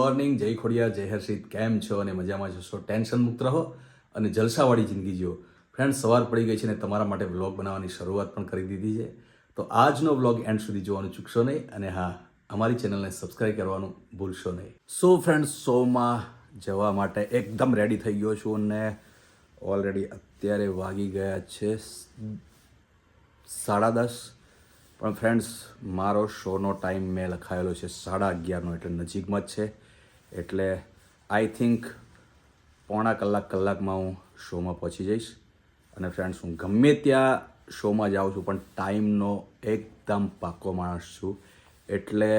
Morning, જય ખોડિયા, જય હર્ષિત. કેમ છો અને મજામાં છો? ટેન્શન મુક્ત રહો અને જલસાવાળી જિંદગી જીવો. ફ્રેન્ડ્સ, સવાર પડી ગઈ છે અને તમારા માટે વ્લોગ બનાવવાની શરૂઆત પણ કરી દીધી છે. તો આજનો વ્લોગ એન્ડ સુધી જોવાનું ચૂકશો નહીં અને હા, અમારી ચેનલને સબસ્ક્રાઈબ કરવાનું ભૂલશો નહીં. સો ફ્રેન્ડ્સ, શોમાં જવા માટે એકદમ રેડી થઈ ગયો છું અને ઓલરેડી અત્યારે વાગી ગયા છે 10:30. પણ ફ્રેન્ડ્સ, મારો શોનો ટાઈમ મેં લખાયેલો છે 11:30નો, એટલે નજીકમાં જ છે. એટલે આઈ થિંક પોણા કલાકમાં હું શોમાં પહોંચી જઈશ. અને ફ્રેન્ડ્સ, હું ગમે ત્યાં શોમાં જાઉં છું પણ ટાઈમનો એકદમ પાક્કો માણસ છું. એટલે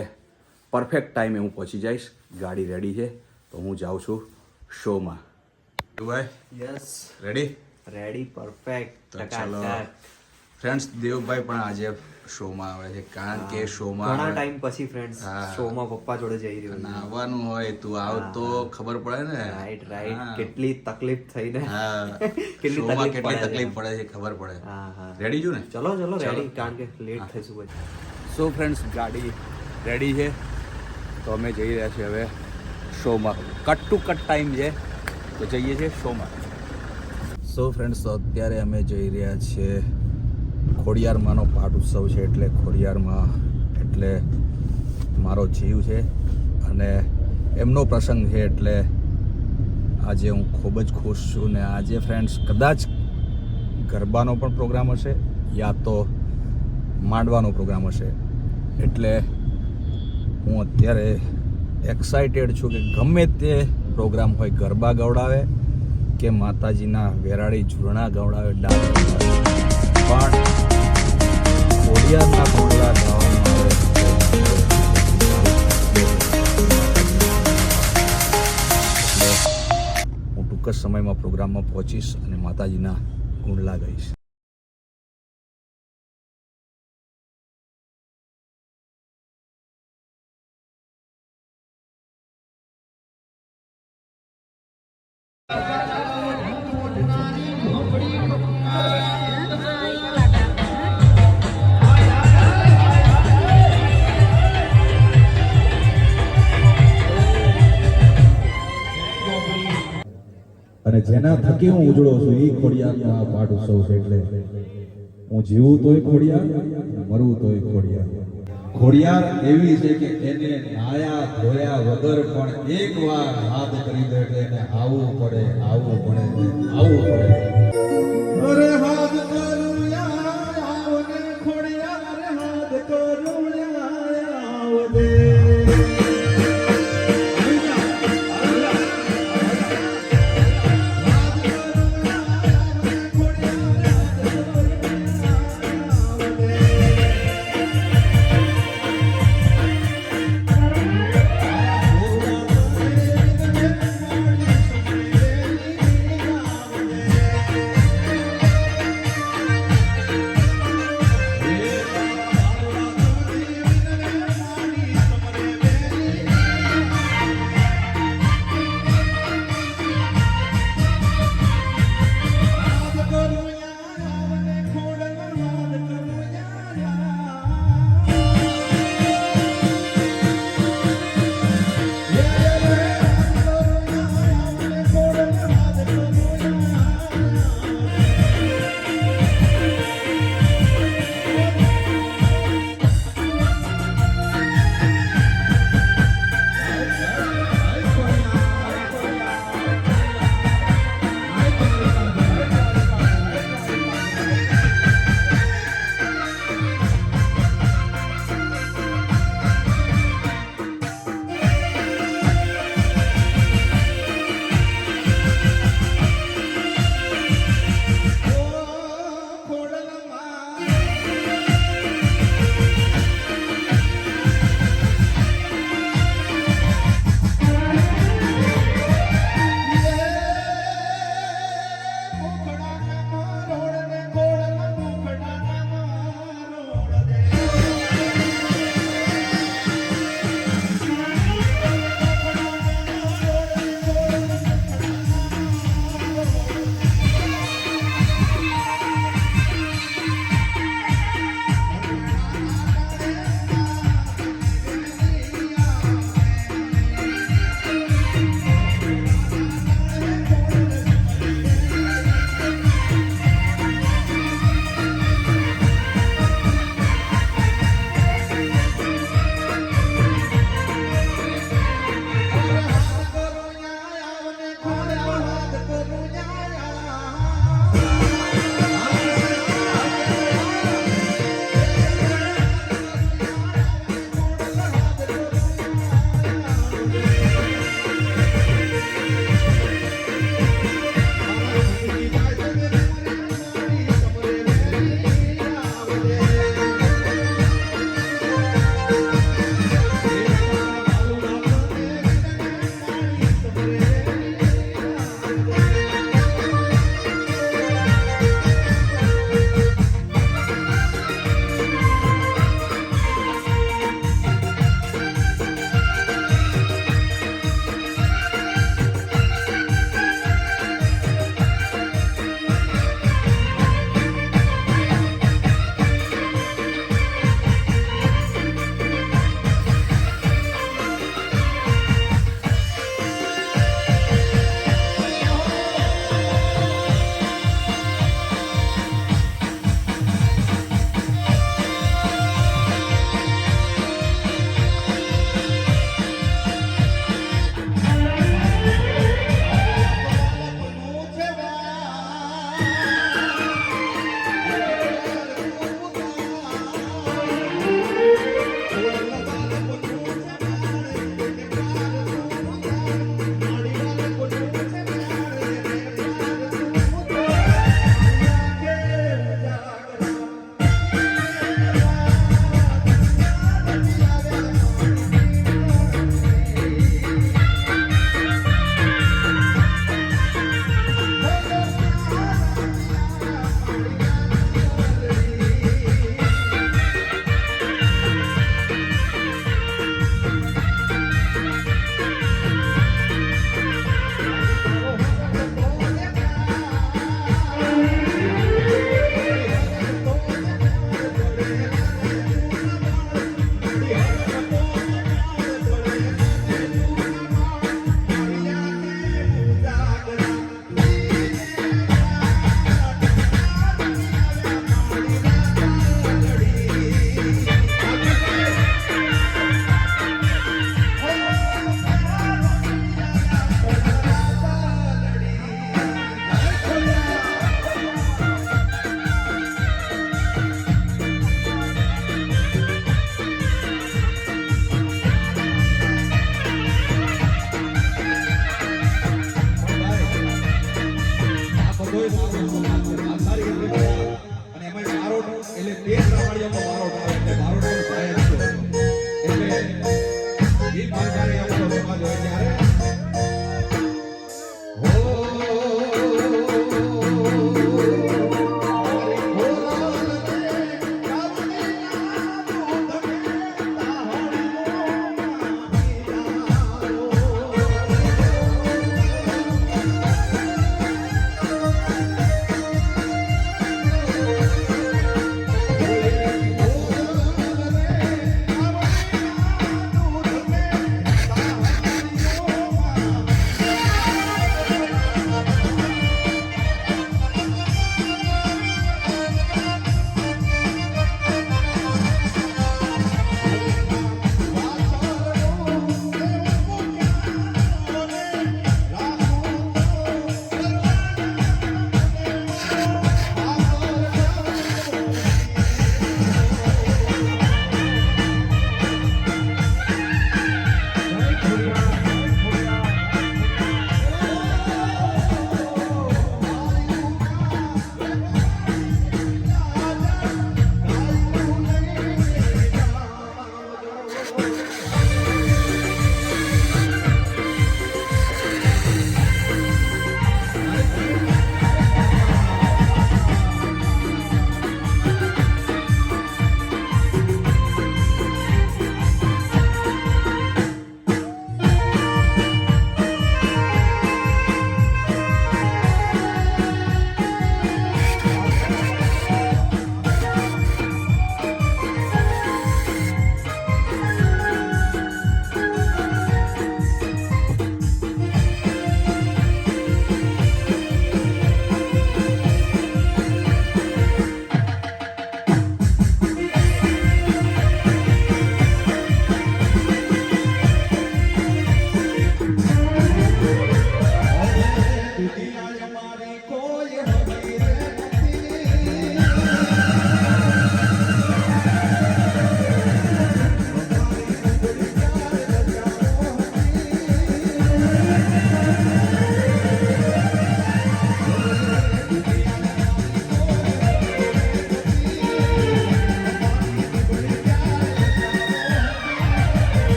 પરફેક્ટ ટાઈમે હું પહોંચી જઈશ. ગાડી રેડી છે તો હું જાઉં છું શોમાં. ભાઈ, યસ, રેડી? Ready, perfect. તો ચાલો ફ્રેન્ડ્સ, દેવભાઈ પણ આજે શોમાં આવે છે કારણ કે શોમાં ઘણા ટાઈમ પછી ફ્રેન્ડ્સ હા. શોમાં પપ્પા જોડે જઈ રહ્યો અને આવવાનું હોય, તું આવ તો ખબર પડે ને. રાઈટ કેટલી તકલીફ થઈ ને હા, કેટલી શોમાં તકલીફ કેટલી પડે તકલીફ પડે છે ખબર પડે. હા. રેડી છું ને? ચલો રેડી, કારણ કે લેટ થઈશું પછી. સો ફ્રેન્ડ્સ, ગાડી રેડી છે તો અમે જઈ રહ્યા છીએ હવે શોમાં. કટ ટુ કટ ટાઈમ છે તો જઈએ છીએ શોમાં. સો ફ્રેન્ડ્સ, તો અત્યારે અમે જઈ રહ્યા છીએ ખોડિયારમાંનો પાઠ ઉત્સવ છે. એટલે ખોડિયારમાં એટલે મારો જીવ છે અને એમનો પ્રસંગ છે. એટલે આજે હું ખૂબ જ ખુશ છું. ને આજે ફ્રેન્ડ્સ કદાચ ગરબાનો પણ પ્રોગ્રામ હશે યા તો માંડવાનો પ્રોગ્રામ હશે. એટલે હું અત્યારે એક્સાઇટેડ છું કે ગમે તે પ્રોગ્રામ હોય, ગરબા ગવડાવે કે માતાજીના વેરાળી ઝૂરણા ગવડાવે, ડાન્સ ગવડાવે, પણ ખોડિયારના ઘોડા ગાવામાં આવે. એટલે હું ટૂંક જ સમયમાં પ્રોગ્રામમાં પહોંચીશ અને માતાજીના ગુણલા ગાઈશ. અને જેના થકી હું ઉજળો છું એ ખોડિયારનો આ પાઠ ઉત્સવ છે. એટલે હું જીવું તોય ખોડિયાર, મરવું તોય ખોડિયાર. ખોડિયાર એવી છે કે એને નાયા ધોયા વગર પણ એકવાર હાથ કરી દે એટલે એને આવવું પડે. અરે હાથ કરુયા આવને ખોડિયાર, હાથ કરુયા આવદે.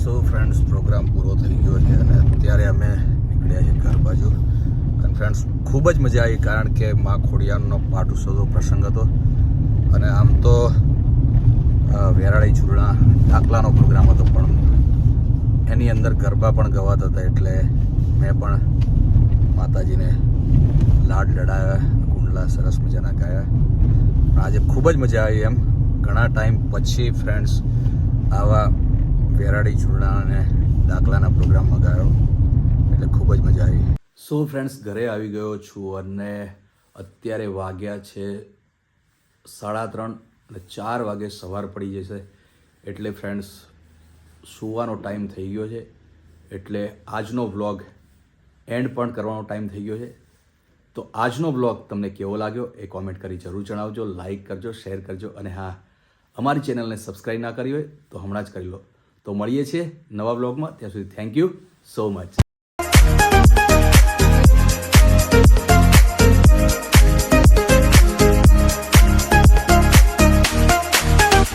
સો ફ્રેન્ડ્સ પ્રોગ્રામ પૂરો થઈ ગયો છે અને અત્યારે અમે નીકળ્યા છીએ ઘર બાજુ. અને ફ્રેન્ડ્સ ખૂબ જ મજા આવી, કારણ કે મા ખોડિયારનો પાઠ ઉત્સવનો પ્રસંગ હતો અને આમ તો વેરાળી ચૂરણા ડાકલાનો પ્રોગ્રામ હતો, પણ એની અંદર ગરબા પણ ગવાતા હતા, એટલે મેં પણ માતાજીને લાડ લડાવ્યા, કુંડલા સરસ મજાના ગાયા. આજે ખૂબ જ મજા આવી. એમ ઘણા ટાઈમ પછી ફ્રેન્ડ્સ આવા વેરાળી ચૂરણા અને દાખલાના પ્રોગ્રામમાં ગાયો, એટલે ખૂબ જ મજા આવી. સો ફ્રેન્ડ્સ, ઘરે આવી ગયો છું અને અત્યારે વાગ્યા છે 3:30 અને 4 વાગે સવાર પડી જશે, એટલે ફ્રેન્ડ્સ સૂવાનો ટાઈમ થઈ ગયો છે. એટલે આજનો વ્લોગ એન્ડ પણ કરવાનો ટાઈમ થઈ ગયો છે. તો આજનો બ્લોગ તમને કેવો લાગ્યો એ કોમેન્ટ કરી જરૂર જણાવજો, લાઇક કરજો, શેર કરજો અને હા, અમારી ચેનલને સબસ્ક્રાઈબ ના કરી હોય તો હમણાં જ કરી લો. તો મળીએ છીએ નવા બ્લોગમાં. ત્યાં સુધી થેન્ક યુ સો મચ.